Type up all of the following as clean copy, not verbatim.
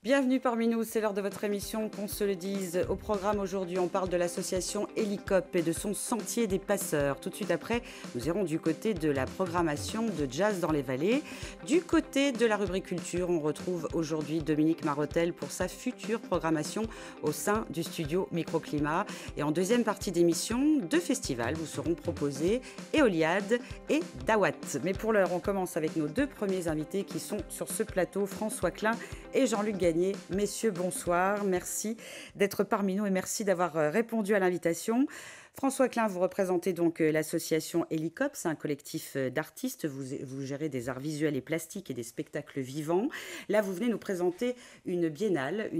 Bienvenue parmi nous, c'est l'heure de votre émission, qu'on se le dise. Au programme aujourd'hui, on parle de l'association Hélicop et de son Sentier des Passeurs. Tout de suite après, nous irons du côté de la programmation de Jazz dans les Vallées. Du côté de la rubrique culture, on retrouve aujourd'hui Dominique Marotel pour sa future programmation au sein du studio Microclimat. Et en deuxième partie d'émission, deux festivals vous seront proposés, Éoliade et Dawat. Mais pour l'heure, on commence avec nos deux premiers invités qui sont sur ce plateau, François Klein et Jean-Luc Gagné. Messieurs, bonsoir. Merci d'être parmi nous et merci d'avoir répondu à l'invitation. François Klein, vous représentez donc l'association Hélicop, c'est un collectif d'artistes. Vous gérez des arts visuels et plastiques et des spectacles vivants. Là, vous venez nous présenter une biennale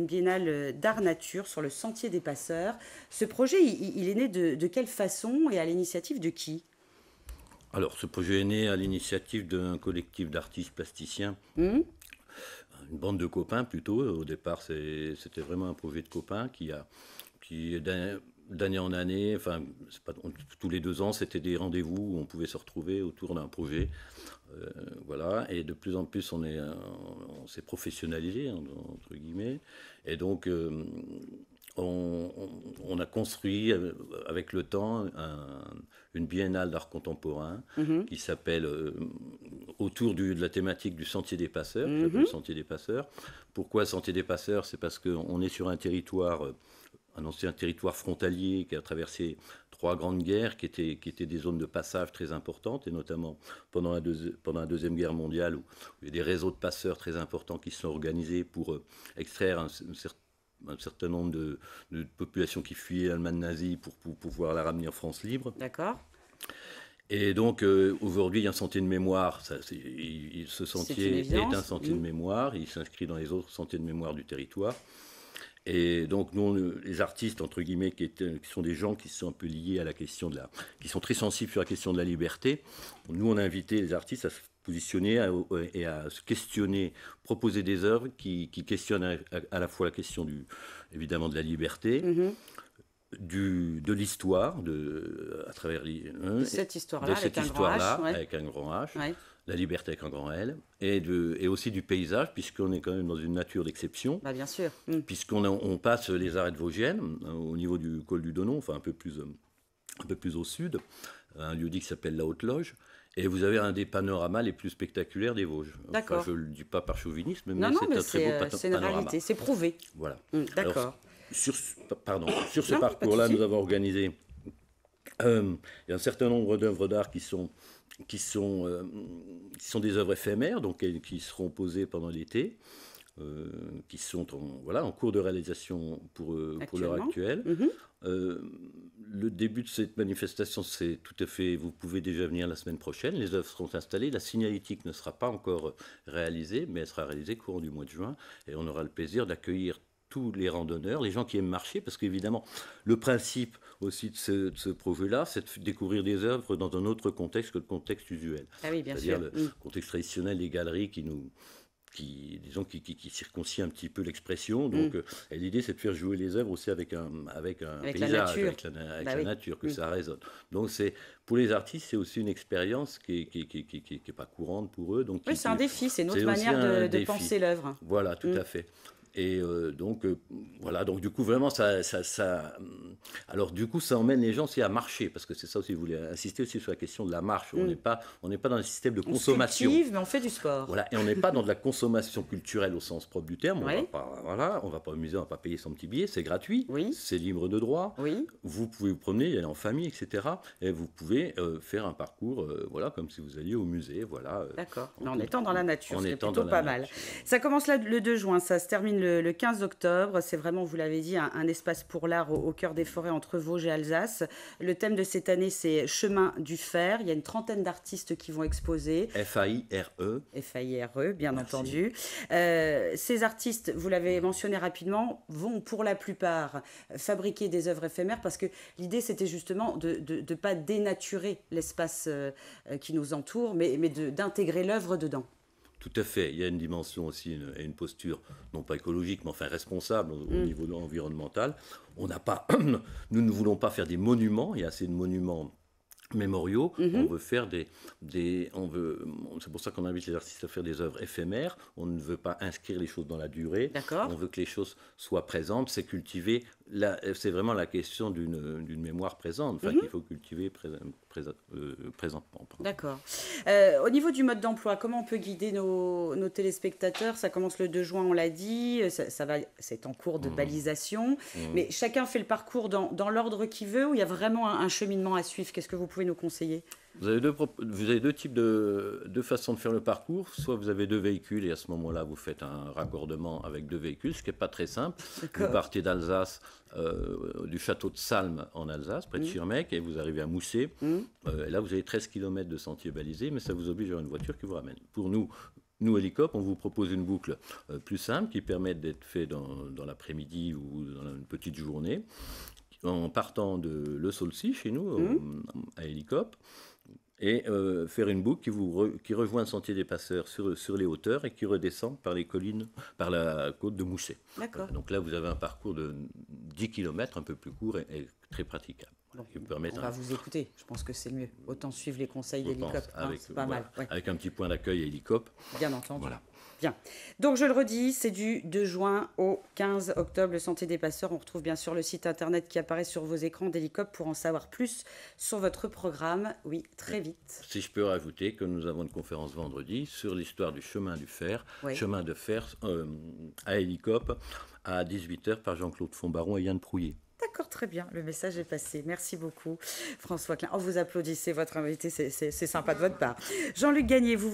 d'art nature sur le Sentier des Passeurs. Ce projet, il est né de quelle façon et à l'initiative de qui ? Alors, ce projet est né à l'initiative d'un collectif d'artistes plasticiens. Une bande de copains plutôt. Au départ, c'était vraiment un projet de copains qui d'année en année, enfin, tous les 2 ans, c'était des rendez-vous où on pouvait se retrouver autour d'un projet. Voilà. Et de plus en plus, on s'est professionnalisé, entre guillemets. Et donc, on a construit avec le temps une biennale d'art contemporain qui s'appelle autour de la thématique du Sentier des Passeurs, le Sentier des Passeurs. Pourquoi Sentier des Passeurs? C'est parce qu'on est sur un territoire, un ancien territoire frontalier qui a traversé 3 grandes guerres qui étaient des zones de passage très importantes, et notamment pendant la Deuxième Guerre mondiale, où il y a des réseaux de passeurs très importants qui se sont organisés pour extraire un certain nombre de populations qui fuyaient l'Allemagne nazie pour pouvoir la ramener en France libre. D'accord. Et donc, aujourd'hui, il y a un sentier de mémoire. Ce sentier est un sentier de mémoire. Il s'inscrit dans les autres sentiers de mémoire du territoire. Et donc, nous, les artistes, entre guillemets, qui sont des gens qui sont un peu liés à la question qui sont très sensibles sur la question de la liberté, nous, on a invité les artistes à se positionner et à se questionner, proposer des œuvres qui questionnent à la fois la question évidemment de la liberté, de l'histoire, à travers de cette histoire-là, avec un grand H, ouais. La liberté avec un grand L, et aussi du paysage, puisqu'on est quand même dans une nature d'exception. Bah, bien sûr. Puisqu'on passe les arêtes vosgiennes, au niveau du col du Donon, enfin un peu plus au sud, un lieu dit qui s'appelle la Haute-Loge. Et vous avez un des panoramas les plus spectaculaires des Vosges. D'accord. Enfin, je ne le dis pas par chauvinisme, mais non, c'est un très beau panorama. C'est une réalité, c'est prouvé. Voilà. D'accord. Alors, sur ce parcours-là, nous avons organisé il y a un certain nombre d'œuvres d'art qui sont des œuvres éphémères, donc qui seront posées pendant l'été, qui sont en cours de réalisation pour l'heure actuelle. Le début de cette manifestation, c'est tout à fait, vous pouvez déjà venir la semaine prochaine, les œuvres seront installées, la signalétique ne sera pas encore réalisée, mais elle sera réalisée courant du mois de juin, et on aura le plaisir d'accueillir tous les randonneurs, les gens qui aiment marcher, parce qu'évidemment, le principe aussi de ce projet-là, c'est de découvrir des œuvres dans un autre contexte que le contexte usuel. Ah oui, bien sûr. C'est-à-dire le contexte traditionnel des galeries qui circoncient un petit peu l'expression. Donc, et l'idée, c'est de faire jouer les œuvres aussi avec un paysage, avec la nature, que ça résonne. Donc, pour les artistes, c'est aussi une expérience qui est pas courante pour eux. Donc, oui, c'est un défi, c'est une autre manière de penser l'œuvre. Voilà, tout à fait. Et voilà, donc du coup, vraiment, alors du coup, ça emmène les gens aussi à marcher, parce que c'est ça aussi, vous voulez insister aussi sur la question de la marche. On n'est pas dans un système de consommation. On cultive, mais on fait du sport. Voilà, et on n'est pas dans de la consommation culturelle au sens propre du terme. On va pas au musée, on va pas payer son petit billet, c'est gratuit, c'est libre de droit. Vous pouvez vous promener, y aller en famille, etc. Et vous pouvez faire un parcours, comme si vous alliez au musée. Voilà. D'accord, en étant dans la nature, c'est plutôt pas mal. Ça commence là, le 2 juin, ça se termine le 15 octobre. C'est vraiment, vous l'avez dit, un espace pour l'art au cœur des forêts entre Vosges et Alsace. Le thème de cette année, c'est Chemin du fer. Il y a une trentaine d'artistes qui vont exposer. F-A-I-R-E. F-A-I-R-E, bien entendu. Ces artistes, vous l'avez mentionné rapidement, vont pour la plupart fabriquer des œuvres éphémères, parce que l'idée, c'était justement de ne pas dénaturer l'espace qui nous entoure, mais d'intégrer l'œuvre dedans. Tout à fait. Il y a une dimension aussi, une posture, non pas écologique, mais enfin responsable au niveau environnemental. Nous ne voulons pas faire des monuments. Il y a assez de monuments mémoriaux, on veut faire c'est pour ça qu'on invite les artistes à faire des œuvres éphémères. On ne veut pas inscrire les choses dans la durée. D'accord. On veut que les choses soient présentes. C'est cultiver. C'est vraiment la question d'une mémoire présente, qu'il faut cultiver présentement. D'accord. Au niveau du mode d'emploi, comment on peut guider nos téléspectateurs? Ça commence le 2 juin, on l'a dit. C'est en cours de balisation. Mais chacun fait le parcours dans l'ordre qu'il veut, ou il y a vraiment un cheminement à suivre? Qu'est-ce que vous pouvez nous conseiller? Vous avez deux types de façons de faire le parcours. Soit vous avez deux véhicules et à ce moment-là, vous faites un raccordement avec deux véhicules, ce qui n'est pas très simple. Vous partez d'Alsace, du château de Salm en Alsace, près de Schirmeck, et vous arrivez à Mousset. Et là, vous avez 13 km de sentiers balisés, mais ça vous oblige à avoir une voiture qui vous ramène. Pour nous, Hélicop, on vous propose une boucle plus simple qui permet d'être fait dans l'après-midi ou dans une petite journée, en partant de Le Saulcy, chez nous, à Hélicop, et faire une boucle qui rejoint le sentier des passeurs sur les hauteurs et qui redescend par les collines, par la côte de Mousset. D'accord. Donc là, vous avez un parcours de 10 km, un peu plus court et très praticable. On va vous écouter, je pense que c'est le mieux. Autant suivre les conseils d'Hélicop, c'est pas mal. Ouais. Avec un petit point d'accueil à Hélicop. Bien entendu. Voilà. Bien. Donc je le redis, c'est du 2 juin au 15 octobre, le Sentier des Passeurs. On retrouve bien sûr le site internet qui apparaît sur vos écrans d'Hélicop pour en savoir plus sur votre programme. Oui, très vite. Si je peux rajouter que nous avons une conférence vendredi sur l'histoire du chemin du fer, chemin de fer à Hélicop à 18h par Jean-Claude Fonbaron et Yann Prouillet. D'accord, très bien. Le message est passé. Merci beaucoup, François Klein. Oh, vous applaudissez votre invité, c'est sympa de votre part. Jean-Luc Gagné, vous